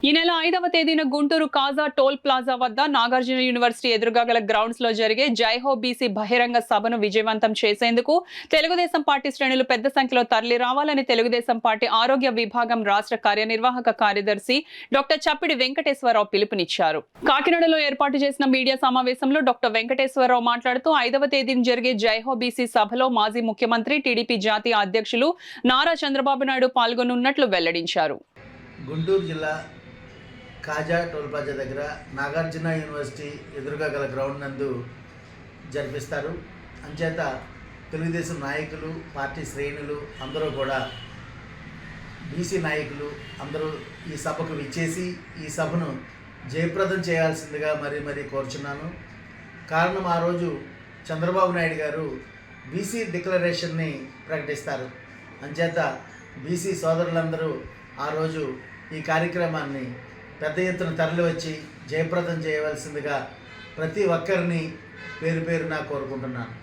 ఈ నెల 5వ తేదీన గుంటూరు కాజా టోల్ ప్లాజా వద్ద నాగార్జున యూనివర్సిటీ ఎదురుగా గల గ్రౌండ్స్ లో జరిగే జైహో బీసీ బహిరంగ సభను విజయవంతం చేసేందుకు తెలుగుదేశం పార్టీ శ్రేణులు పెద్ద సంఖ్యలో తరలి రావాలని తెలుగుదేశం పార్టీ ఆరోగ్య విభాగం రాష్ట్ర కార్యనిర్వాహక కార్యదర్శి డాక్టర్ చప్పిడి వెంకటేశ్వరరావు పిలుపునిచ్చారు. కాకినాడలో ఏర్పాటు చేసిన మీడియా సమావేశంలో డాక్టర్ వెంకటేశ్వరరావు మాట్లాడుతూ 5వ తేదీన జరిగే జైహో బీసీ సభలో మాజీ ముఖ్యమంత్రి టీడీపీ జాతీయ అధ్యక్షులు నారా చంద్రబాబు నాయుడు పాల్గొనున్నట్లు వెల్లడించారు. గుంటూరు జిల్లా కాజా టోల్ ప్లాజా దగ్గర నాగార్జున యూనివర్సిటీ ఎదురుగా గల గ్రౌండ్ నందు జరిపిస్తారు. అంచేత తెలుగుదేశం నాయకులు, పార్టీ శ్రేణులు అందరూ కూడా, బీసీ నాయకులు అందరూ ఈ సభకు విచ్చేసి ఈ సభను జయప్రదం చేయాల్సిందిగా మరీ కోరుచున్నాను. కారణం, ఆ రోజు చంద్రబాబు నాయుడు గారు బీసీ డిక్లరేషన్ని ప్రకటిస్తారు. అంచేత బీసీ సోదరులందరూ ఆ రోజు ఈ కార్యక్రమాన్ని పెద్ద ఎత్తున తరలివచ్చి జయప్రదం చేయవలసిందిగా ప్రతి ఒక్కరిని పేరు పేరున కోరుకుంటున్నాను.